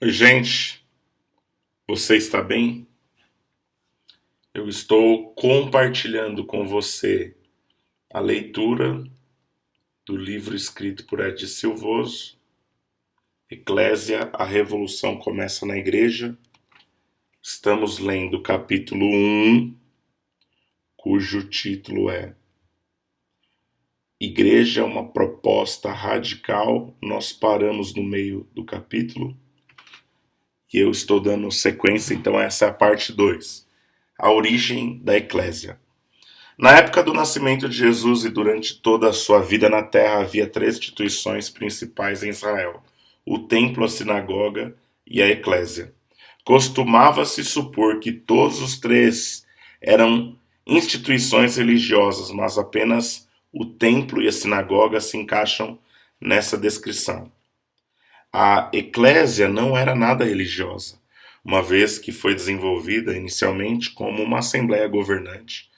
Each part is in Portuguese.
Oi, gente, você está bem? Eu estou compartilhando com você a leitura do livro escrito por Ed Silvoso, Eclésia, a Revolução Começa na Igreja. Estamos lendo o capítulo 1, cujo título é Igreja, uma proposta radical. Nós paramos no meio do capítulo e eu estou dando sequência, então essa é a parte 2, a origem da Eclésia. Na época do nascimento de Jesus e durante toda a sua vida na terra havia três instituições principais em Israel: o templo, a sinagoga e a eclésia. Costumava-se supor que todos os três eram instituições religiosas, mas apenas o templo e a sinagoga se encaixam nessa descrição. A eclésia não era nada religiosa, uma vez que foi desenvolvida inicialmente como uma assembleia governante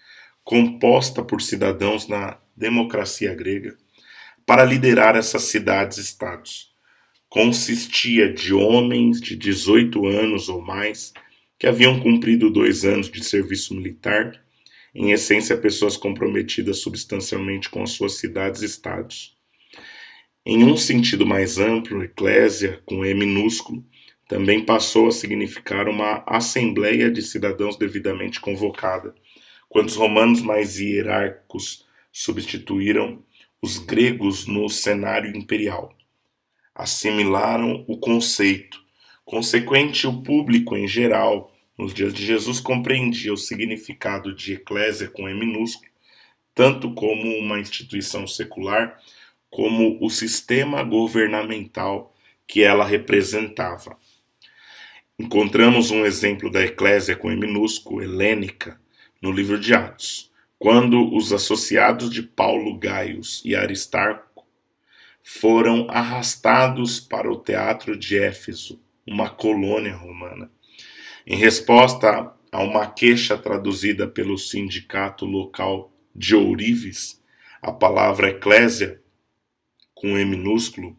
composta por cidadãos na democracia grega, para liderar essas cidades-estados. Consistia de homens de 18 anos ou mais que haviam cumprido 2 anos de serviço militar, em essência, pessoas comprometidas substancialmente com as suas cidades-estados. Em um sentido mais amplo, eclésia, com E minúsculo, também passou a significar uma assembleia de cidadãos devidamente convocada, quando os romanos mais hierárquicos substituíram os gregos no cenário imperial. Assimilaram o conceito. Consequente, o público em geral, nos dias de Jesus, compreendia o significado de eclésia com E minúsculo, tanto como uma instituição secular, como o sistema governamental que ela representava. Encontramos um exemplo da eclésia com E minúsculo, helênica, no livro de Atos, quando os associados de Paulo, Gaius e Aristarco foram arrastados para o teatro de Éfeso, uma colônia romana. Em resposta a uma queixa traduzida pelo sindicato local de ourives, a palavra eclésia, com E minúsculo,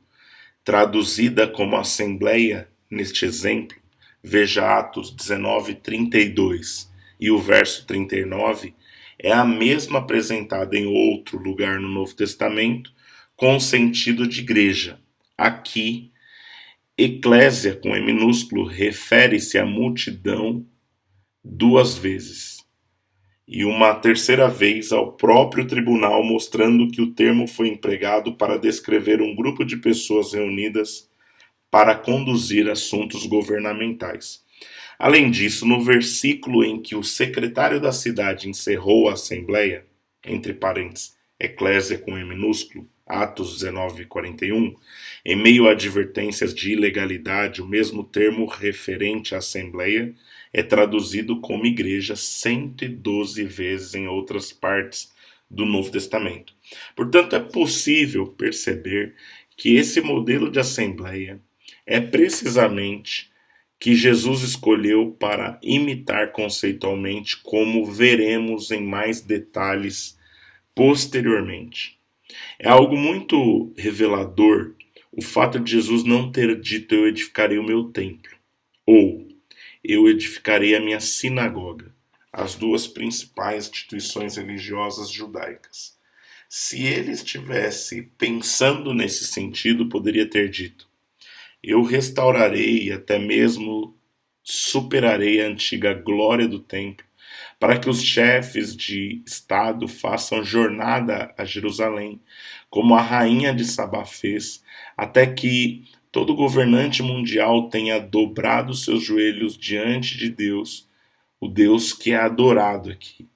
traduzida como assembleia neste exemplo, veja Atos 19:32 e o verso 39, é a mesma apresentada em outro lugar no Novo Testamento, com o sentido de igreja. Aqui, eclésia com E minúsculo refere-se à multidão duas vezes, e uma terceira vez ao próprio tribunal, mostrando que o termo foi empregado para descrever um grupo de pessoas reunidas para conduzir assuntos governamentais. Além disso, no versículo em que o secretário da cidade encerrou a assembleia, entre parênteses, eclésia com E minúsculo, Atos 19:41, em meio a advertências de ilegalidade, o mesmo termo referente à assembleia é traduzido como igreja 112 vezes em outras partes do Novo Testamento. Portanto, é possível perceber que esse modelo de assembleia é precisamente que Jesus escolheu para imitar conceitualmente, como veremos em mais detalhes posteriormente. É algo muito revelador o fato de Jesus não ter dito eu edificarei o meu templo, ou eu edificarei a minha sinagoga, as duas principais instituições religiosas judaicas. Se ele estivesse pensando nesse sentido, poderia ter dito: eu restaurarei e até mesmo superarei a antiga glória do templo, para que os chefes de Estado façam jornada a Jerusalém, como a rainha de Sabá fez, até que todo governante mundial tenha dobrado seus joelhos diante de Deus, o Deus que é adorado aqui.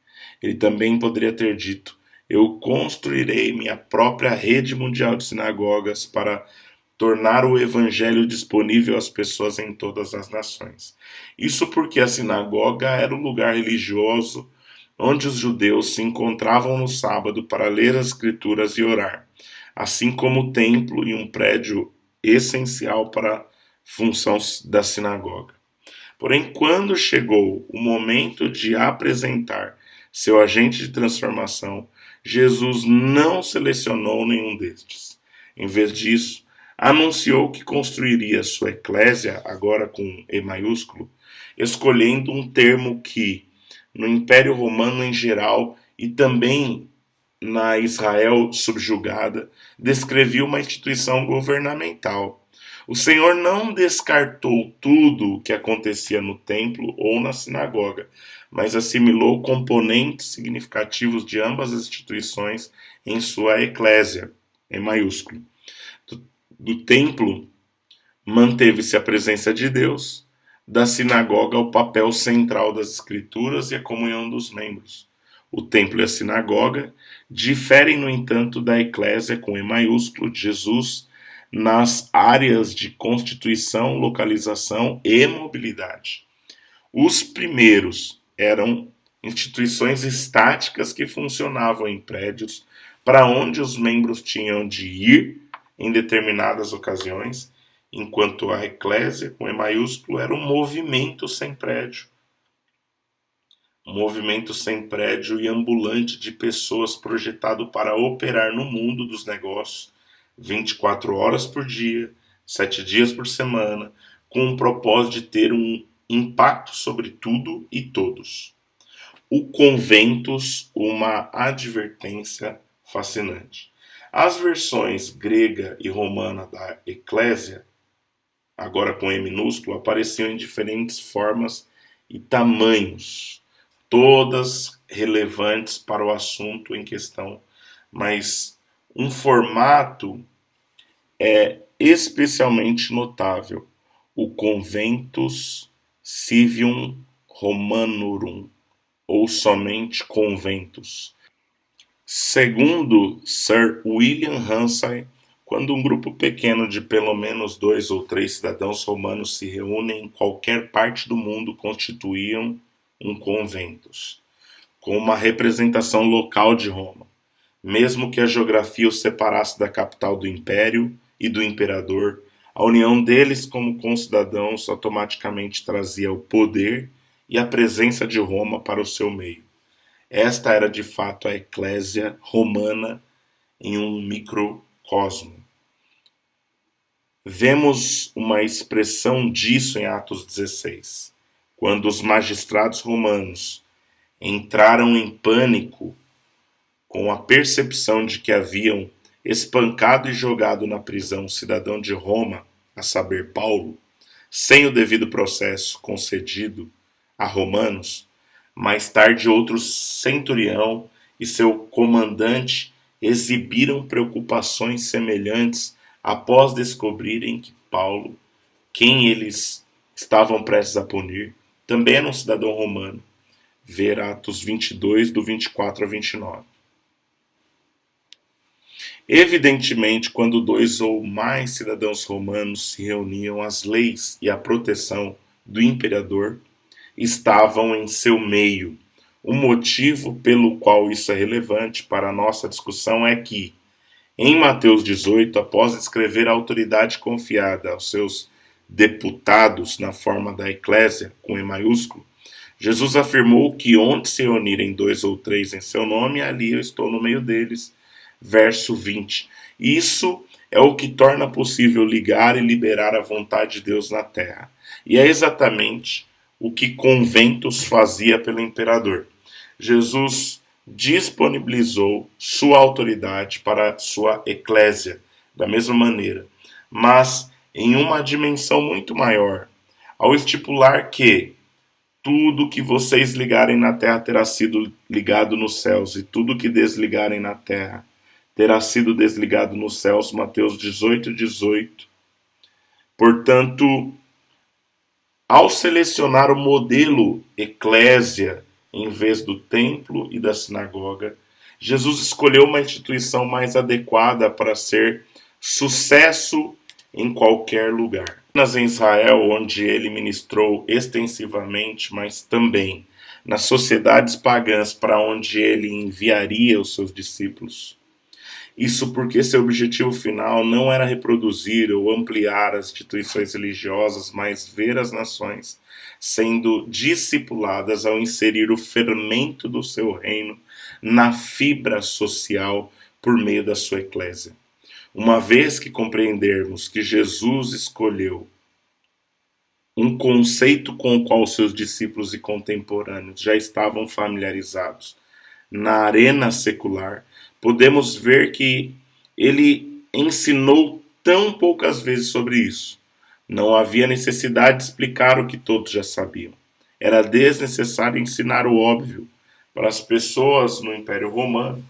Ele também poderia ter dito: eu construirei minha própria rede mundial de sinagogas para tornar o evangelho disponível às pessoas em todas as nações. Isso porque a sinagoga era o lugar religioso onde os judeus se encontravam no sábado para ler as escrituras e orar, assim como o templo e um prédio essencial para a função da sinagoga. Porém, quando chegou o momento de apresentar seu agente de transformação, Jesus não selecionou nenhum destes. Em vez disso, anunciou que construiria sua eclésia, agora com E maiúsculo, escolhendo um termo que, no Império Romano em geral e também na Israel subjugada, descrevia uma instituição governamental. O Senhor não descartou tudo o que acontecia no templo ou na sinagoga, mas assimilou componentes significativos de ambas as instituições em sua eclésia, em maiúsculo. Do templo, manteve-se a presença de Deus, da sinagoga o papel central das escrituras e a comunhão dos membros. O templo e a sinagoga diferem, no entanto, da eclésia com E maiúsculo de Jesus nas áreas de constituição, localização e mobilidade. Os primeiros eram instituições estáticas que funcionavam em prédios para onde os membros tinham de ir em determinadas ocasiões, enquanto a eclésia, com E maiúsculo, era um movimento sem prédio. Um movimento sem prédio e ambulante de pessoas projetado para operar no mundo dos negócios 24 horas por dia, 7 dias por semana, com o propósito de ter um impacto sobre tudo e todos. O Conventus, uma advertência fascinante. As versões grega e romana da Eclésia, agora com E minúsculo, apareciam em diferentes formas e tamanhos, todas relevantes para o assunto em questão, mas um formato é especialmente notável: o Conventus Civium Romanorum, ou somente Conventus. Segundo Sir William Ramsay, quando um grupo pequeno de pelo menos 2 ou 3 cidadãos romanos se reúnem em qualquer parte do mundo, constituíam um conventus, com uma representação local de Roma, mesmo que a geografia os separasse da capital do império e do imperador. A união deles como concidadãos automaticamente trazia o poder e a presença de Roma para o seu meio. Esta era de fato a eclésia romana em um microcosmo. Vemos uma expressão disso em Atos 16, quando os magistrados romanos entraram em pânico com a percepção de que haviam espancado e jogado na prisão um cidadão de Roma, a saber, Paulo, sem o devido processo concedido a romanos. Mais tarde, outro centurião e seu comandante exibiram preocupações semelhantes após descobrirem que Paulo, quem eles estavam prestes a punir, também era um cidadão romano. Ver Atos 22, do 24 a 29. Evidentemente, quando 2 ou mais cidadãos romanos se reuniam, as leis e a proteção do imperador estavam em seu meio. O motivo pelo qual isso é relevante para a nossa discussão é que, em Mateus 18, após descrever a autoridade confiada aos seus deputados na forma da eclésia, com E maiúsculo, Jesus afirmou que onde se reunirem 2 ou 3 em seu nome, ali eu estou no meio deles. Verso 20. Isso é o que torna possível ligar e liberar a vontade de Deus na terra. E é exatamente o que Conventus fazia pelo imperador. Jesus disponibilizou sua autoridade para sua eclésia, da mesma maneira, mas em uma dimensão muito maior, ao estipular que tudo que vocês ligarem na terra terá sido ligado nos céus, e tudo que desligarem na terra terá sido desligado nos céus. Mateus 18, 18. Portanto, ao selecionar o modelo eclésia em vez do templo e da sinagoga, Jesus escolheu uma instituição mais adequada para ser sucesso em qualquer lugar. Apenas em Israel, onde ele ministrou extensivamente, mas também nas sociedades pagãs para onde ele enviaria os seus discípulos. Isso porque seu objetivo final não era reproduzir ou ampliar as instituições religiosas, mas ver as nações sendo discipuladas ao inserir o fermento do seu reino na fibra social por meio da sua eclésia. Uma vez que compreendermos que Jesus escolheu um conceito com o qual seus discípulos e contemporâneos já estavam familiarizados na arena secular, podemos ver que ele ensinou tão poucas vezes sobre isso. Não havia necessidade de explicar o que todos já sabiam. Era desnecessário ensinar o óbvio para as pessoas no Império Romano,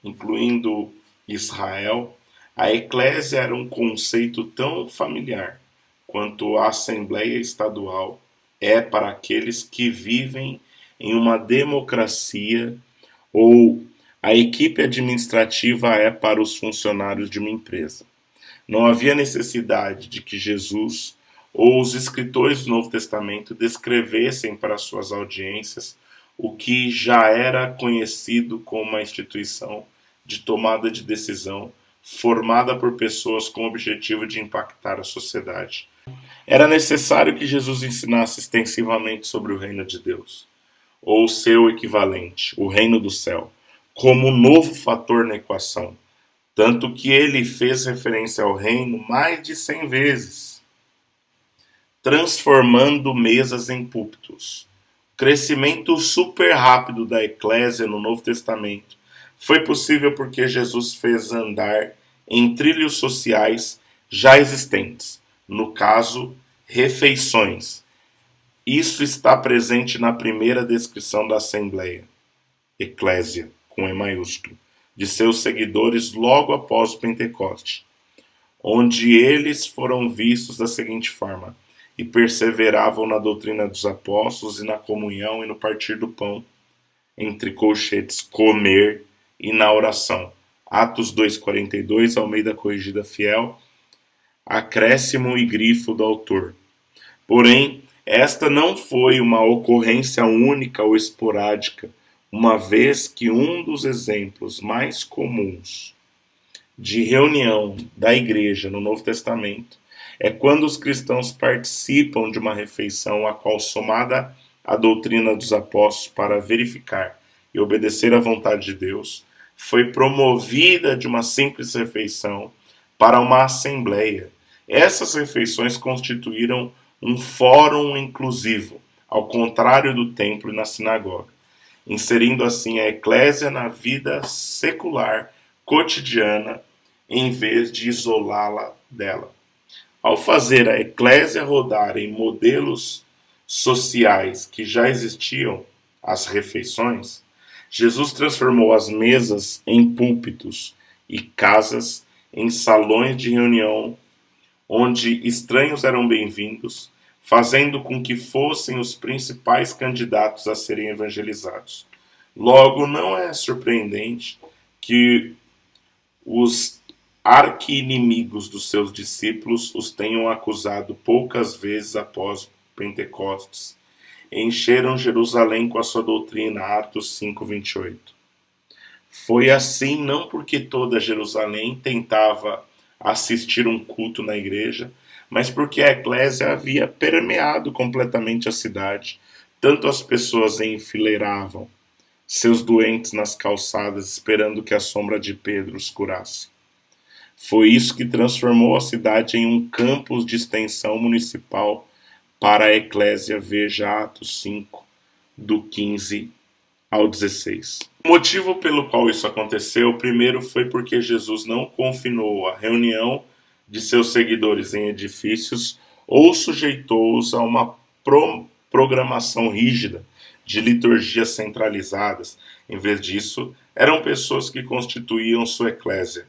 incluindo Israel. A eclésia era um conceito tão familiar quanto a Assembleia Estadual é para aqueles que vivem em uma democracia ou a equipe administrativa é para os funcionários de uma empresa. Não havia necessidade de que Jesus ou os escritores do Novo Testamento descrevessem para suas audiências o que já era conhecido como uma instituição de tomada de decisão formada por pessoas com o objetivo de impactar a sociedade. Era necessário que Jesus ensinasse extensivamente sobre o reino de Deus, ou seu equivalente, o reino do céu, como um novo fator na equação, tanto que ele fez referência ao reino mais de 100 vezes, transformando mesas em púlpitos. O crescimento super rápido da eclésia no Novo Testamento foi possível porque Jesus fez andar em trilhos sociais já existentes, no caso, refeições. Isso está presente na primeira descrição da Assembleia, eclésia, com E maiúsculo, de seus seguidores logo após o Pentecoste, onde eles foram vistos da seguinte forma: e perseveravam na doutrina dos apóstolos e na comunhão e no partir do pão, entre colchetes, comer e na oração. Atos 2,42, Almeida Corrigida Fiel, acréscimo e grifo do autor. Porém, esta não foi uma ocorrência única ou esporádica, uma vez que um dos exemplos mais comuns de reunião da igreja no Novo Testamento é quando os cristãos participam de uma refeição a qual, somada à doutrina dos apóstolos para verificar e obedecer à vontade de Deus, foi promovida de uma simples refeição para uma assembleia. Essas refeições constituíram um fórum inclusivo, ao contrário do templo e na sinagoga, inserindo assim a eclésia na vida secular, cotidiana, em vez de isolá-la dela. Ao fazer a eclésia rodar em modelos sociais que já existiam, as refeições, Jesus transformou as mesas em púlpitos e casas em salões de reunião onde estranhos eram bem-vindos, fazendo com que fossem os principais candidatos a serem evangelizados. Logo, não é surpreendente que os arqui-inimigos dos seus discípulos os tenham acusado poucas vezes após Pentecostes. Encheram Jerusalém com a sua doutrina, Atos 5:28. Foi assim não porque toda Jerusalém tentava assistir um culto na igreja, mas porque a eclésia havia permeado completamente a cidade. Tanto as pessoas enfileiravam seus doentes nas calçadas, esperando que a sombra de Pedro os curasse. Foi isso que transformou a cidade em um campus de extensão municipal para a eclésia, veja Atos 5, do 15 ao 16. O motivo pelo qual isso aconteceu, primeiro, foi porque Jesus não confinou a reunião de seus seguidores em edifícios ou sujeitou-os a uma programação rígida de liturgias centralizadas. Em vez disso, eram pessoas que constituíam sua eclésia,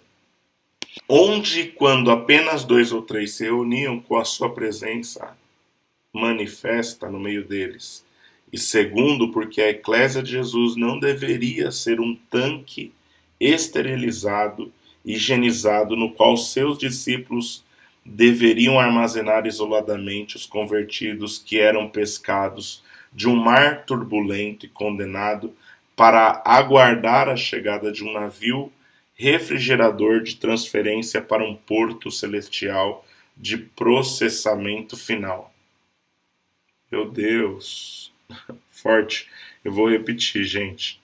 onde, quando apenas 2 ou 3 se reuniam, com a sua presença manifesta no meio deles. E segundo, porque a eclésia de Jesus não deveria ser um tanque esterilizado, higienizado, no qual seus discípulos deveriam armazenar isoladamente os convertidos que eram pescados de um mar turbulento e condenado para aguardar a chegada de um navio refrigerador de transferência para um porto celestial de processamento final. Meu Deus, forte. Eu vou repetir, gente.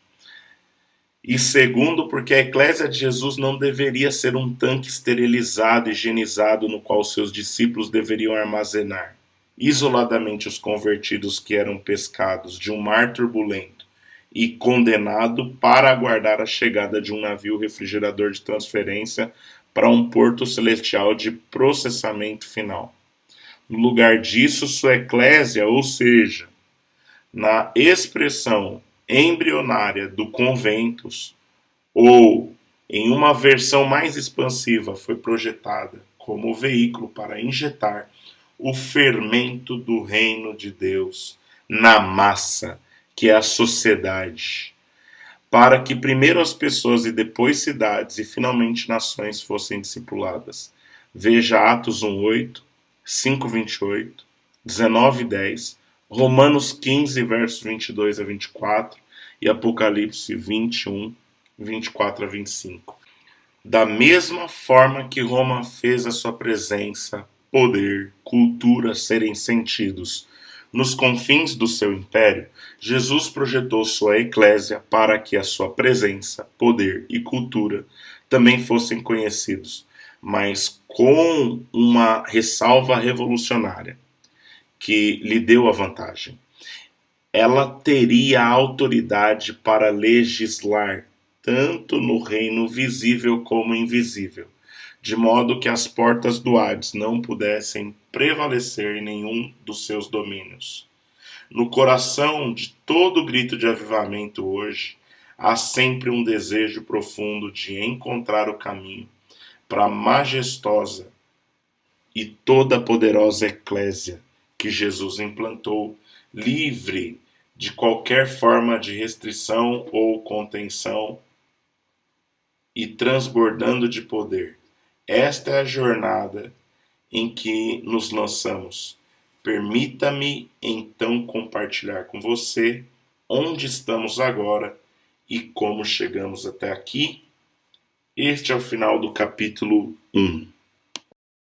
E segundo, porque a eclésia de Jesus não deveria ser um tanque esterilizado, higienizado, no qual seus discípulos deveriam armazenar isoladamente os convertidos que eram pescados de um mar turbulento e condenado para aguardar a chegada de um navio refrigerador de transferência para um porto celestial de processamento final. No lugar disso, sua eclésia, ou seja, na expressão embrionária do conventus, ou em uma versão mais expansiva, foi projetada como veículo para injetar o fermento do reino de Deus na massa, que é a sociedade, para que primeiro as pessoas e depois cidades e finalmente nações fossem discipuladas. Veja Atos 1:8, 5:28, 19:10, Romanos 15, versos 22 a 24 e Apocalipse 21, 24 a 25. Da mesma forma que Roma fez a sua presença, poder, cultura serem sentidos nos confins do seu império, Jesus projetou sua eclésia para que a sua presença, poder e cultura também fossem conhecidos, mas com uma ressalva revolucionária que lhe deu a vantagem. Ela teria autoridade para legislar tanto no reino visível como invisível, de modo que as portas do Hades não pudessem prevalecer em nenhum dos seus domínios. No coração de todo grito de avivamento hoje, há sempre um desejo profundo de encontrar o caminho para a majestosa e toda poderosa eclésia que Jesus implantou, livre de qualquer forma de restrição ou contenção e transbordando de poder. Esta é a jornada em que nos lançamos. Permita-me então compartilhar com você onde estamos agora e como chegamos até aqui. Este é o final do capítulo 1.